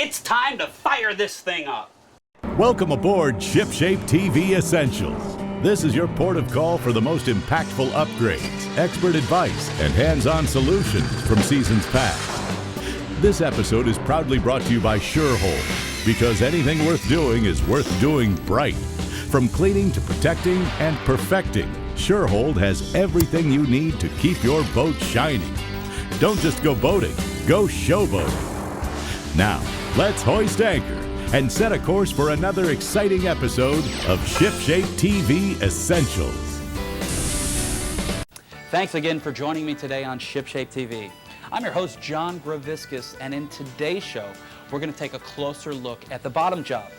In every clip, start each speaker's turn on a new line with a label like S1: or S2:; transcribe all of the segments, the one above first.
S1: It's time to fire this thing up.
S2: Welcome aboard ShipShape TV Essentials. This is your port of call for the most impactful upgrades, expert advice, and hands-on solutions from seasons past. This episode is proudly brought to you by SureHold, because anything worth doing is worth doing bright. From cleaning to protecting and perfecting, SureHold has everything you need to keep your boat shining. Don't just go boating, go showboating. Now, let's hoist anchor and set a course for another exciting episode of ShipShape TV Essentials.
S1: Thanks again for joining me today on ShipShape TV. I'm your host, John Greviskis, and in today's show, we're going to take a closer look at the bottom job.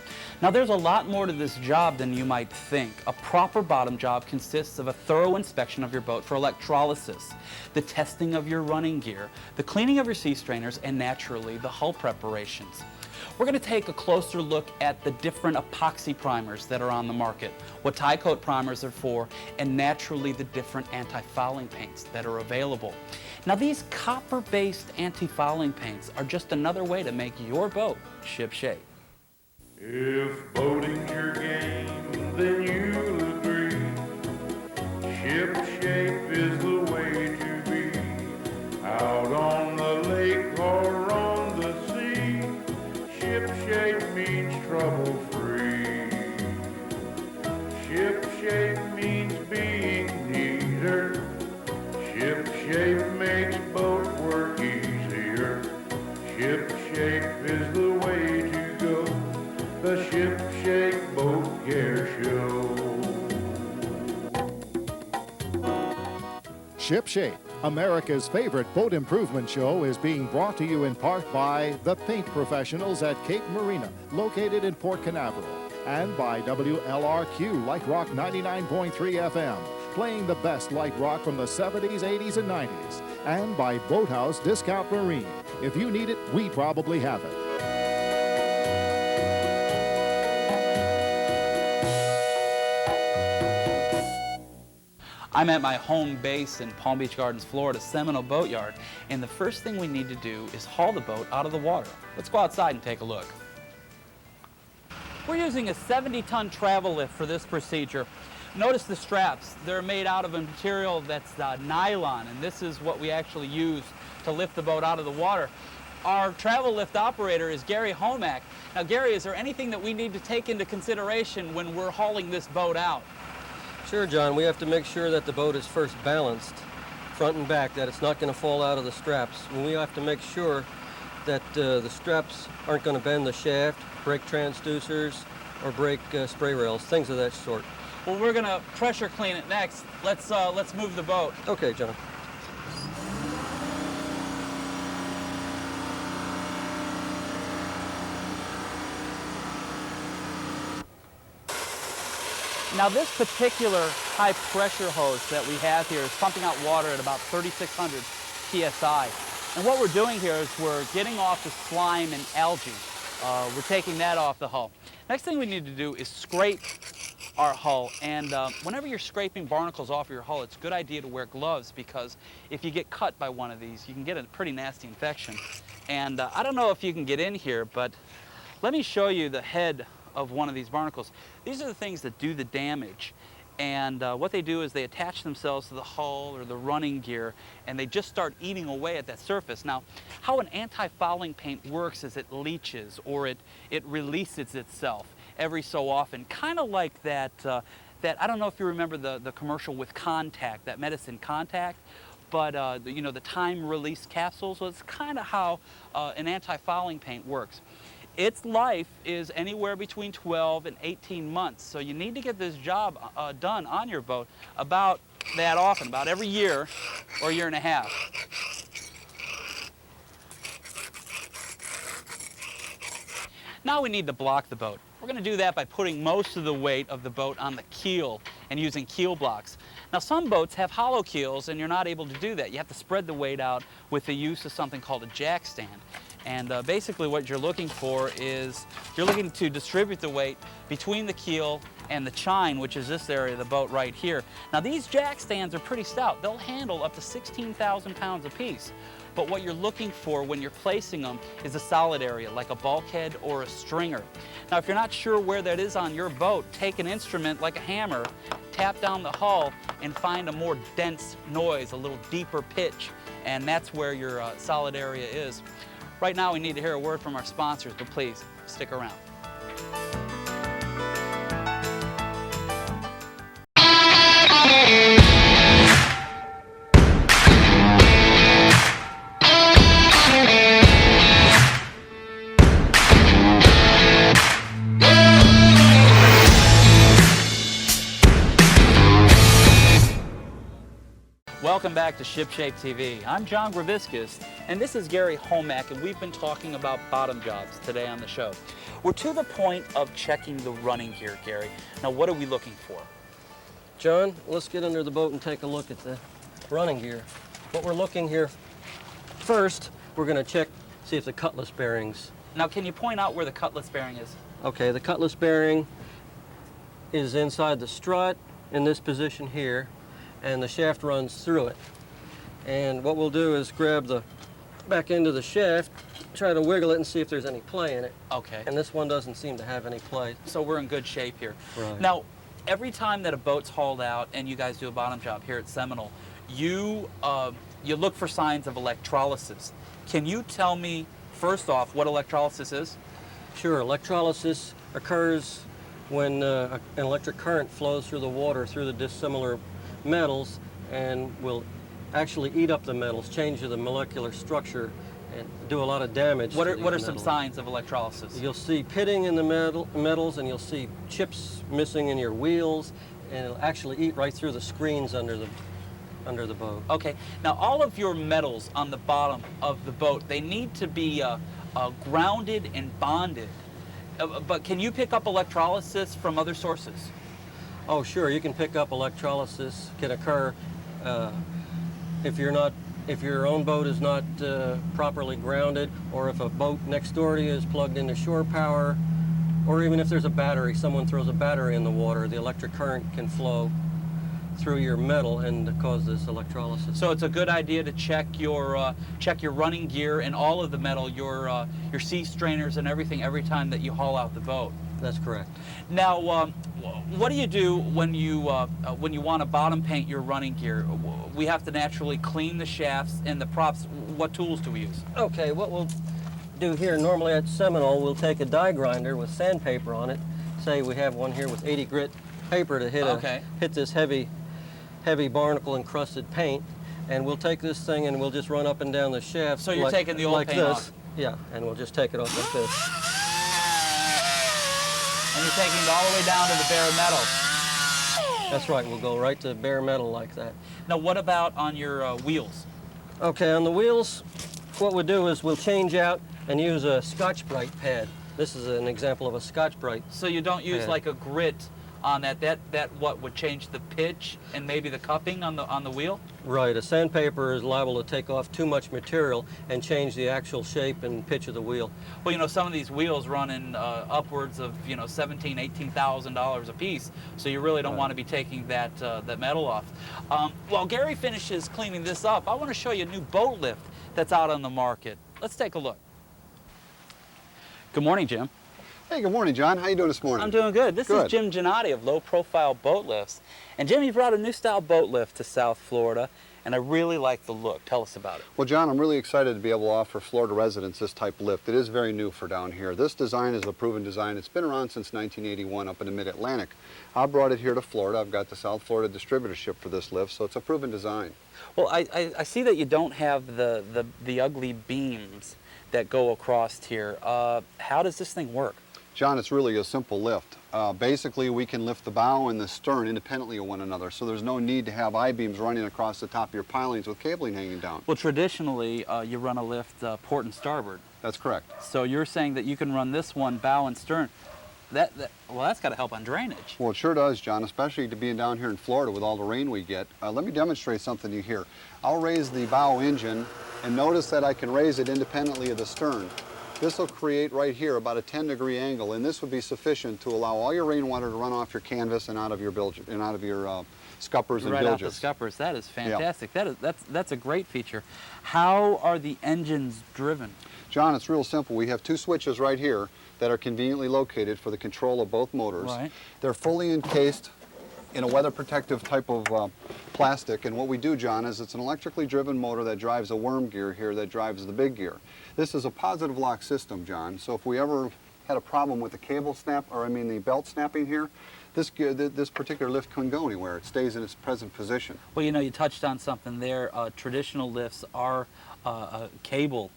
S1: Now, there's a lot more to this job than you might think. A proper bottom job consists of a thorough inspection of your boat for electrolysis, the testing of your running gear, the cleaning of your sea strainers, and naturally, the hull preparations. We're going to take a closer look at the different epoxy primers that are on the market, what tie coat primers are for, and naturally the different anti-fouling paints that are available. Now, these copper-based anti-fouling paints are just another way to make your boat ship-shape.
S3: If boating's your game, then you'll agree. Ship-shape is the way to be. Out on the lake or on the sea, ship-shape means trouble-free. Ship-shape means being neater. Ship-shape makes boat work easier. Ship-shape is the way to go. The ShipShape Boat Care Show.
S4: ShipShape, America's favorite boat improvement show, is being brought to you in part by the paint professionals at Cape Marina, located in Port Canaveral, and by WLRQ Light Rock 99.3 FM, playing the best light rock from the 70s, 80s, and 90s, and by Boathouse Discount Marine. If you need it, we probably have it.
S1: I'm at my home base in Palm Beach Gardens, Florida, Seminole Boat Yard, and the first thing we need to do is haul the boat out of the water. Let's go outside and take a look. We're using a 70-ton travel lift for this procedure. Notice the straps. They're made out of a material that's nylon, and this is what we actually use to lift the boat out of the water. Our travel lift operator is Gary Homack. Now, Gary, is there anything that we need to take into consideration when we're hauling this boat out?
S5: Sure, John. We have to make sure that the boat is first balanced, front and back, that it's not going to fall out of the straps. And we have to make sure that the straps aren't going to bend the shaft, break transducers, or break spray rails, things of that sort.
S1: Well, we're going to pressure clean it next. Let's move the boat.
S5: Okay, John.
S1: Now, this particular high pressure hose that we have here is pumping out water at about 3,600 psi. And what we're doing here is we're getting off the slime and algae. We're taking that off the hull. Next thing we need to do is scrape our hull. And whenever you're scraping barnacles off your hull, it's a good idea to wear gloves, because if you get cut by one of these, you can get a pretty nasty infection. And I don't know if you can get in here, but let me show you the head of one of these barnacles. These are the things that do the damage, and what they do is they attach themselves to the hull or the running gear, and they just start eating away at that surface. Now, how an anti-fouling paint works is it leaches, or it releases itself every so often, kind of like that I don't know if you remember the commercial with Contact, that medicine Contact, but you know, the time release capsules. Well, it's kind of how an anti-fouling paint works. Its life is anywhere between 12 and 18 months, so you need to get this job done on your boat about that often, about every year or year and a half. Now we need to block the boat. We're going to do that by putting most of the weight of the boat on the keel and using keel blocks. Now, some boats have hollow keels, and you're not able to do that. You have to spread the weight out with the use of something called a jack stand. And basically what you're looking for is you're looking to distribute the weight between the keel and the chine, which is this area of the boat right here. Now, these jack stands are pretty stout. They'll handle up to 16,000 pounds apiece. but what you're looking for when you're placing them is a solid area, like a bulkhead or a stringer. Now, if you're not sure where that is on your boat, take an instrument like a hammer, tap down the hull, and find a more dense noise, a little deeper pitch, and that's where your solid area is. Right now, we need to hear a word from our sponsors, but please, stick around. Welcome back to ShipShape TV. I'm John Greviskis, and this is Gary Homack, and we've been talking about bottom jobs today on the show. We're to the point of checking the running gear, Gary. Now, what are we looking for?
S5: John, let's get under the boat and take a look at the running gear. What we're looking here, first, we're going to check, see if the cutlass bearings.
S1: Now, can you point out where the cutlass bearing is?
S5: Okay, the cutlass bearing is inside the strut in this position here, and the shaft runs through it. And what we'll do is grab the back end of the shaft, try to wiggle it and see if there's any play in it.
S1: Okay.
S5: And this one doesn't seem to have any play.
S1: So we're in good shape here.
S5: Right.
S1: Now, every time that a boat's hauled out and you guys do a bottom job here at Seminole, you look for signs of electrolysis. Can you tell me, first off, what electrolysis is?
S5: Sure, electrolysis occurs when an electric current flows through the water through the dissimilar metals and will actually eat up the metals, change the molecular structure, and do a lot of damage.
S1: What are some signs of electrolysis?
S5: You'll see pitting in the metals, and you'll see chips missing in your wheels, and it'll actually eat right through the screens under the boat.
S1: Okay. Now, all of your metals on the bottom of the boat, they need to be grounded and bonded. But can you pick up electrolysis from other sources?
S5: Oh, sure. You can pick up electrolysis. Can occur if your own boat is not properly grounded, or if a boat next door to you is plugged into shore power, or even if there's a battery, someone throws a battery in the water, the electric current can flow through your metal and cause this electrolysis.
S1: So it's a good idea to check your running gear and all of the metal, your sea strainers and everything, every time that you haul out the boat.
S5: That's correct.
S1: Now, what do you do when you want to bottom paint your running gear? We have to naturally clean the shafts and the props. What tools do we use?
S5: Okay, what we'll do here, normally at Seminole, we'll take a die grinder with sandpaper on it. Say we have one here with 80 grit paper to hit this heavy barnacle encrusted paint, and we'll take this thing and we'll just run up and down the shaft.
S1: So you're taking the old paint off?
S5: Yeah, and we'll just take it off like this.
S1: And you're taking it all the way down to the bare metal.
S5: That's right, we'll go right to bare metal like that.
S1: Now, what about on your wheels?
S5: Okay, on the wheels, what we'll do is we'll change out and use a Scotch-Brite pad. This is an example of a Scotch-Brite.
S1: So you don't use
S5: pad.
S1: like a grit on that what would change the pitch and maybe the cupping on the wheel?
S5: Right, a sandpaper is liable to take off too much material and change the actual shape and pitch of the wheel.
S1: Well, you know, some of these wheels run in upwards of, you know, $17,000, $18,000 a piece, so you really don't want to be taking that metal off. While Gary finishes cleaning this up, I want to show you a new boat lift that's out on the market. Let's take a look. Good morning, Jim.
S6: Hey, good morning, John. How you doing this morning?
S1: I'm doing good. This
S6: Good.
S1: is Jim Giannotti of Low Profile Boat Lifts. And Jim, you brought a new style boat lift to South Florida, and I really like the look. Tell us about it.
S6: Well, John, I'm really excited to be able to offer Florida residents this type of lift. It is very new for down here. This design is a proven design. It's been around since 1981 up in the mid-Atlantic. I brought it here to Florida. I've got the South Florida distributorship for this lift, so it's a proven design.
S1: Well, I see that you don't have the ugly beams that go across here. How does this thing work?
S6: John, it's really a simple lift. Basically, we can lift the bow and the stern independently of one another, so there's no need to have I-beams running across the top of your pilings with cabling hanging down.
S1: Well, traditionally, you run a lift port and starboard.
S6: That's correct.
S1: So you're saying that you can run this one bow and stern. Well, that's got to help on drainage.
S6: Well, it sure does, John, especially to being down here in Florida with all the rain we get. Let me demonstrate something to you here. I'll raise the bow engine, and notice that I can raise it independently of the stern. This will create right here about a 10-degree angle, and this would be sufficient to allow all your rainwater to run off your canvas and out of your bilge, and out of your scuppers and
S1: right
S6: bilges.
S1: out the scuppers. That is fantastic. Yeah. That's a great feature. How are the engines driven?
S6: John, it's real simple. We have two switches right here that are conveniently located for the control of both motors.
S1: Right.
S6: They're fully encased in a weather protective type of plastic, and what we do, John, is it's an electrically driven motor that drives a worm gear here that drives the big gear. This is a positive lock system, John, so if we ever had a problem with the cable snap, or I mean the belt snapping here, this particular lift couldn't go anywhere. It stays in its present position.
S1: Well, you know, you touched on something there. Traditional lifts are cable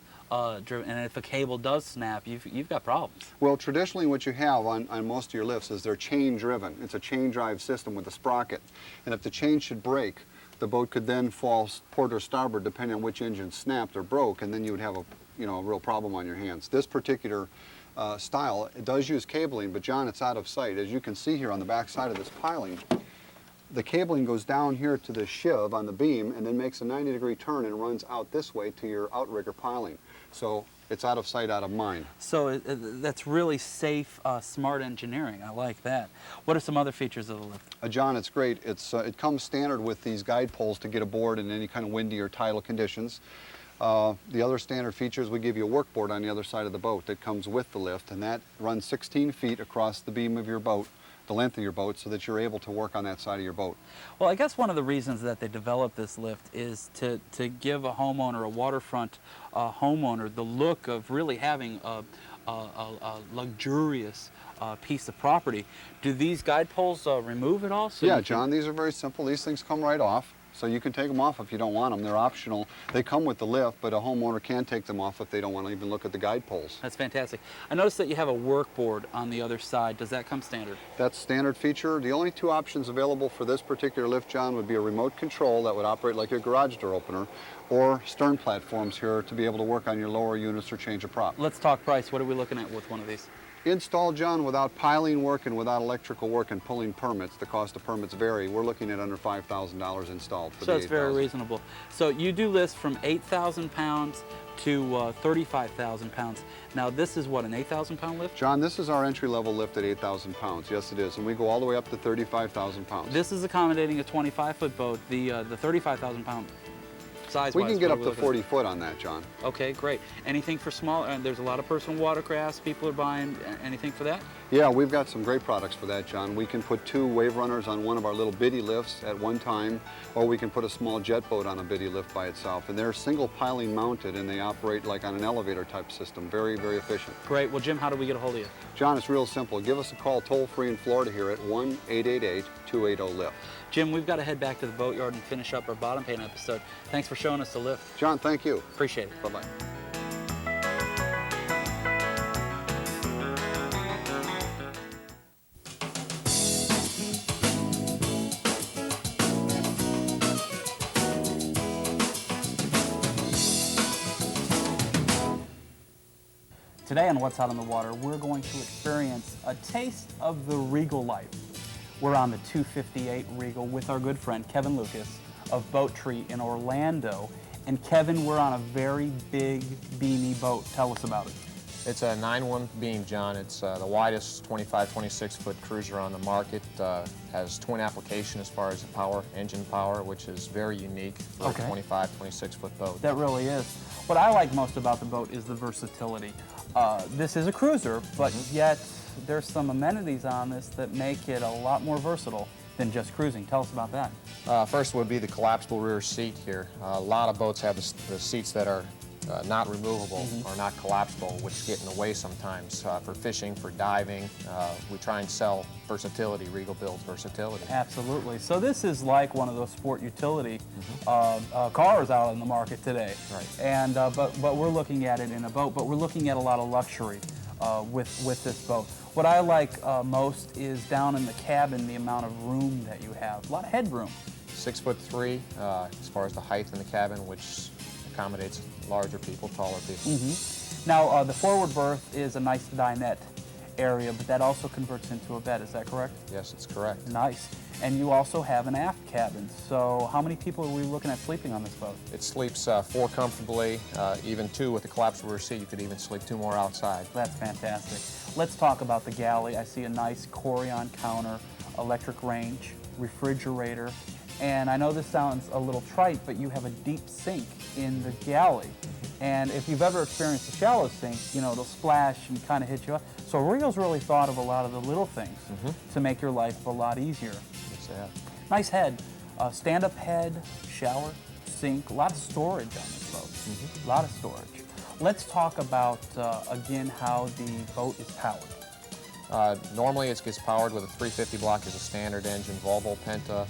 S1: driven, and if a cable does snap, you've got problems.
S6: Well, traditionally what you have on most of your lifts is they're chain driven. It's a chain drive system with a sprocket, and if the chain should break, the boat could then fall port or starboard depending on which engine snapped or broke, and then you would have a real problem on your hands. This particular style, it does use cabling, but John, it's out of sight. As you can see here on the back side of this piling, the cabling goes down here to the sheave on the beam and then makes a 90-degree turn and runs out this way to your outrigger piling. So it's out of sight, out of mind.
S1: So that's really safe, smart engineering. I like that. What are some other features of the lift?
S6: John, it's great. It comes standard with these guide poles to get aboard in any kind of windy or tidal conditions. The other standard features, we give you a workboard on the other side of the boat that comes with the lift, and that runs 16 feet across the beam of your boat, the length of your boat, so that you're able to work on that side of your boat.
S1: Well, I guess one of the reasons that they developed this lift is to give a homeowner, a waterfront homeowner, the look of really having a luxurious piece of property. Do these guide poles remove it all? So
S6: yeah, John, these are very simple. These things come right off. So you can take them off if you don't want them. They're optional. They come with the lift, but a homeowner can take them off if they don't want to even look at the guide poles.
S1: That's fantastic. I noticed that you have a workboard on the other side. Does that come standard?
S6: That's standard feature. The only two options available for this particular lift, John, would be a remote control that would operate like your garage door opener, or stern platforms here to be able to work on your lower units or change a prop.
S1: Let's talk price. What are we looking at with one of these?
S6: Installed, John, without piling work and without electrical work and pulling permits, the cost of permits vary. We're looking at under $5,000 installed for the 8,000.
S1: So it's very reasonable. So you do lifts from 8,000 pounds to 35,000 pounds. Now this is what, an 8,000 pound lift?
S6: John, this is our entry-level lift at 8,000 pounds. Yes, it is. And we go all the way up to 35,000 pounds.
S1: This is accommodating a 25-foot boat. The 35,000 pound size-wise.
S6: We can get up to 40 foot on that, John.
S1: Okay, great. Anything for small, and there's a lot of personal watercrafts people are buying, anything for that?
S6: Yeah, we've got some great products for that, John. We can put 2 wave runners on one of our little biddy lifts at one time, or we can put a small jet boat on a biddy lift by itself. And they're single piling mounted, and they operate like on an elevator type system. Very, very efficient.
S1: Great. Well, Jim, how do we get a hold of you?
S6: John, it's real simple. Give us a call toll-free in Florida here at 1-888-280-LIFT.
S1: Jim, we've got to head back to the boatyard and finish up our bottom paint episode. Thanks for showing us the lift.
S6: John, thank you.
S1: Appreciate it.
S6: Bye-bye.
S1: Today on What's Out on the Water, we're going to experience a taste of the Regal life. We're on the 258 Regal with our good friend Kevin Lucas of Boat Tree in Orlando. And Kevin, we're on a very big, beamy boat. Tell us about it.
S7: It's a 9-1 beam, John. It's the widest 25, 26-foot cruiser on the market. Has twin application as far as the power, engine power, which is very unique for a 25, 26-foot boat.
S1: That really is. What I like most about the boat is the versatility. This is a cruiser, but yet there's some amenities on this that make it a lot more versatile than just cruising. Tell us about that.
S7: First would be the collapsible rear seat here. A lot of boats have the seats that are not removable or not collapsible, which get in the way sometimes. For fishing, for diving, we try and sell versatility. Regal builds versatility.
S1: Absolutely. So this is like one of those sport utility cars out in the market today.
S7: Right.
S1: And but we're looking at it in a boat, but we're looking at a lot of luxury with this boat. What I like most is down in the cabin, the amount of room that you have. A lot of headroom.
S7: 6'3" as far as the height in the cabin, which accommodates larger people, taller people.
S1: Now, the forward berth is a nice dinette, area, but that also converts into a bed. Is that correct?
S7: Yes, it's correct.
S1: Nice. And you also have an aft cabin. So how many people are we looking at sleeping on this boat?
S7: It sleeps 4 comfortably, even 2 with a collapsible rear seat. You could even sleep 2 more outside.
S1: That's fantastic. Let's talk about the galley. I see a nice Corian counter, electric range, refrigerator, and I know this sounds a little trite, but you have a deep sink in the galley. And if you've ever experienced a shallow sink, you know, it'll splash and kind of hit you up. So Regal's really thought of a lot of the little things to make your life a lot easier.
S7: Yes, they have.
S1: Nice head, stand-up head, shower, sink, a lot of storage on this boat, a lot of storage. Let's talk about, again, how the boat is powered.
S7: Normally it gets powered with a 350 block as a standard engine. Volvo Penta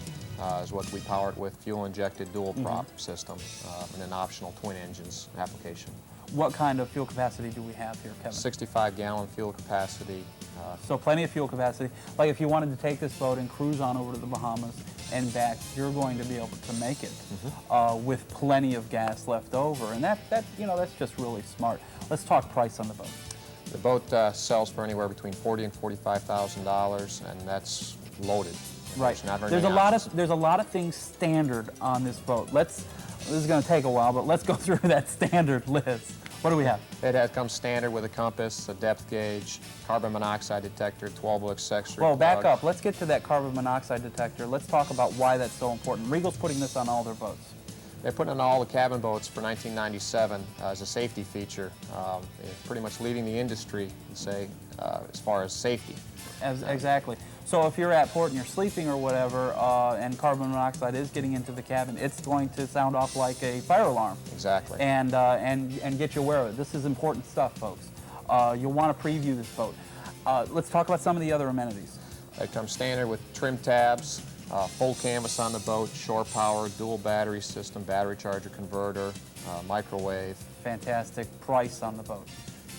S7: is what we power it with, fuel-injected dual prop system, and an optional twin engines application.
S1: What kind of fuel capacity do we have here, Kevin?
S7: 65-gallon fuel capacity.
S1: So plenty of fuel capacity. Like if you wanted to take this boat and cruise on over to the Bahamas and back, you're going to be able to make it with plenty of gas left over. And that you know, that's just really smart. Let's talk price on the boat.
S7: The boat sells for anywhere between $40,000 and $45,000, and that's loaded.
S1: Right.
S7: There's not very
S1: There's
S7: many options.
S1: a lot of things standard on this boat. This is going to take a while, but let's go through that standard list. What do we have?
S7: It comes standard with a compass, a depth gauge, carbon monoxide detector, 12-volt accessory.
S1: Well, back
S7: plug.
S1: up. Let's get to that carbon monoxide detector. Let's talk about why that's so important. Regal's putting this on all their boats.
S7: They're putting it on all the cabin boats for 1997 as a safety feature, pretty much leading the industry, say, as far as safety.
S1: Exactly. So if you're at port and you're sleeping or whatever, and carbon monoxide is getting into the cabin, it's going to sound off like a fire alarm.
S7: Exactly.
S1: And get you aware of it. This is important stuff, folks. You'll want to preview this boat. Let's talk about some of the other amenities.
S7: It comes standard with trim tabs, full canvas on the boat, shore power, dual battery system, battery charger converter, microwave.
S1: Fantastic price on the boat.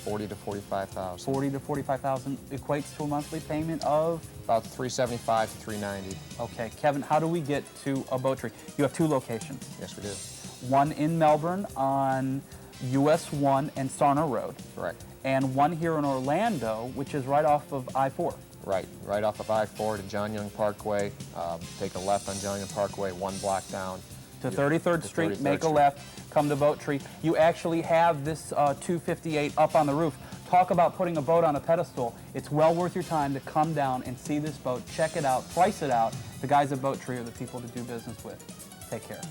S7: $40,000 to $45,000.
S1: $40,000 to $45,000 equates to a monthly payment of?
S7: About $375 to $390.
S1: Okay, Kevin, how do we get to a boat tree? You have 2 locations.
S7: Yes, we do.
S1: One in Melbourne on US 1 and Sarner Road.
S7: Correct.
S1: And one here in Orlando, which is right off of I-4.
S7: Right off of I-4 to John Young Parkway. Take a left on John Young Parkway, 1 block down.
S1: To 33rd Street,
S7: 33rd
S1: make a
S7: Street.
S1: left, come to Boat Tree. You actually have this 258 up on the roof. Talk about putting a boat on a pedestal. It's well worth your time to come down and see this boat, check it out, price it out. The guys at Boat Tree are the people to do business with. Take care.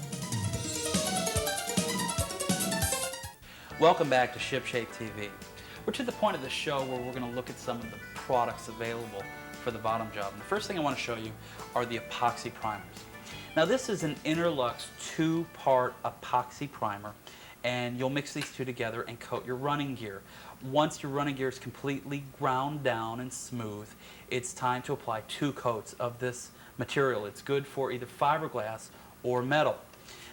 S1: Welcome back to ShipShape TV. We're to the point of the show where we're going to look at some of the products available for the bottom job. And the first thing I want to show you are the epoxy primers. Now this is an Interlux 2-part epoxy primer, and you'll mix these 2 together and coat your running gear. Once your running gear is completely ground down and smooth, it's time to apply 2 coats of this material. It's good for either fiberglass or metal.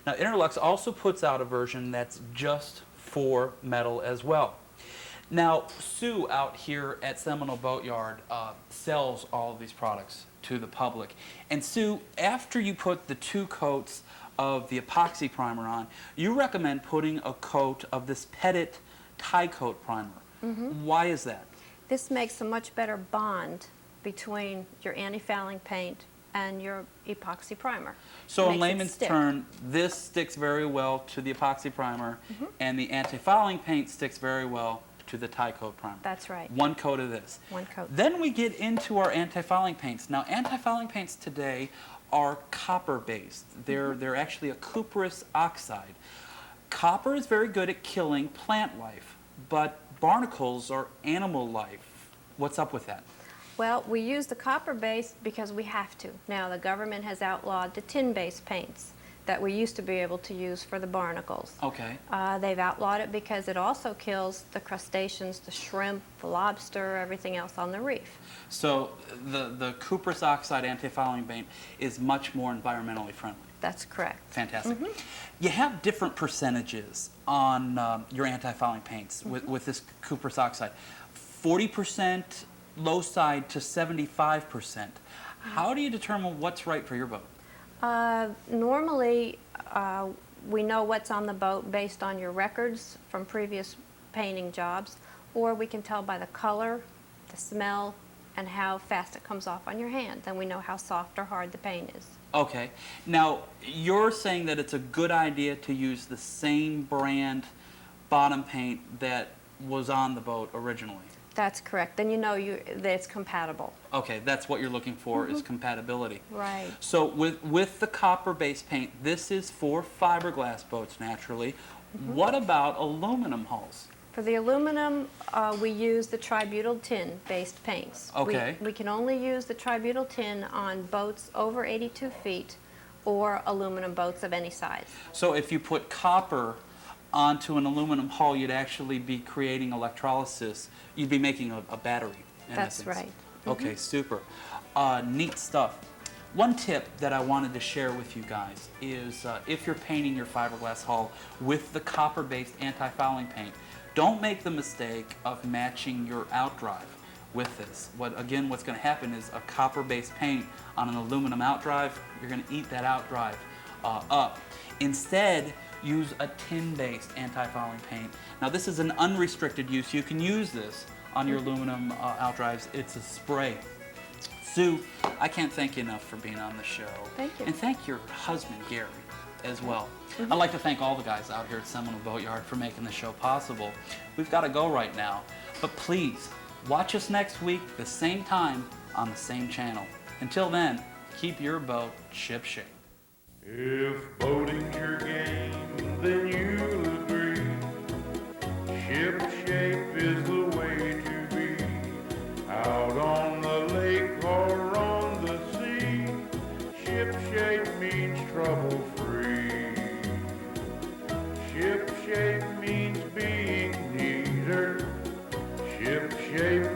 S1: Now Interlux also puts out a version that's just for metal as well. Now Sue out here at Seminole Boat Yard sells all of these products to the public. And Sue, after you put the 2 coats of the epoxy primer on, you recommend putting a coat of this Petit tie coat primer. Why is that?
S8: This makes a much better bond between your anti-fouling paint and your epoxy primer.
S1: So
S8: Makes
S1: in
S8: it
S1: layman's
S8: stick.
S1: term, this sticks very well to the epoxy primer, and the anti-fouling paint sticks very well to the tie coat primer.
S8: That's right.
S1: 1 coat of this.
S8: 1 coat.
S1: Then we get into our anti-fouling paints. Now anti-fouling paints today are copper-based. They're actually a cuprous oxide. Copper is very good at killing plant life, but barnacles are animal life. What's up with that?
S8: Well, we use the copper-based because we have to. Now, the government has outlawed the tin-based paints that we used to be able to use for the barnacles.
S1: Okay.
S8: They've outlawed it because it also kills the crustaceans, the shrimp, the lobster, everything else on the reef.
S1: So the cuprous oxide anti-fouling paint is much more environmentally friendly.
S8: That's correct.
S1: Fantastic. You have different percentages on your anti-fouling paints with this cuprous oxide. 40% low side to 75%. How do you determine what's right for your boat?
S8: Normally, we know what's on the boat based on your records from previous painting jobs, or we can tell by the color the smell, and how fast it comes off on your hand. Then we know how soft or hard the paint is.
S1: Okay. Now, you're saying that it's a good idea to use the same brand bottom paint that was on the boat originally.
S8: That's correct. Then you know that it's compatible.
S1: Okay, that's what you're looking for, is compatibility.
S8: Right.
S1: So with the copper-based paint, this is for fiberglass boats, naturally. What about aluminum hulls?
S8: For the aluminum, we use the tributyl tin-based paints.
S1: Okay.
S8: We can only use the tributyl tin on boats over 82 feet or aluminum boats of any size.
S1: So if you put copper onto an aluminum hull, you'd actually be creating electrolysis. You'd be making a battery, in
S8: That's
S1: essence.
S8: right.
S1: Okay, super. Neat stuff. One tip that I wanted to share with you guys is if you're painting your fiberglass hull with the copper-based anti-fouling paint, don't make the mistake of matching your outdrive with this. What's going to happen is a copper-based paint on an aluminum outdrive, you're going to eat that outdrive up. Instead, use a tin-based anti-fouling paint. Now, this is an unrestricted use. You can use this on your aluminum outdrives. It's a spray. Sue, I can't thank you enough for being on the show.
S8: Thank you.
S1: And thank your husband, Gary, as well. I'd like to thank all the guys out here at Seminole Boat Yard for making the show possible. We've got to go right now, but please, watch us next week, the same time, on the same channel. Until then, keep your boat ship-shape.
S3: If boating's your game, then you'll agree. Ship shape is the way to be. Out on the lake or on the sea, ship shape means trouble-free. Ship shape means being neater. Ship shape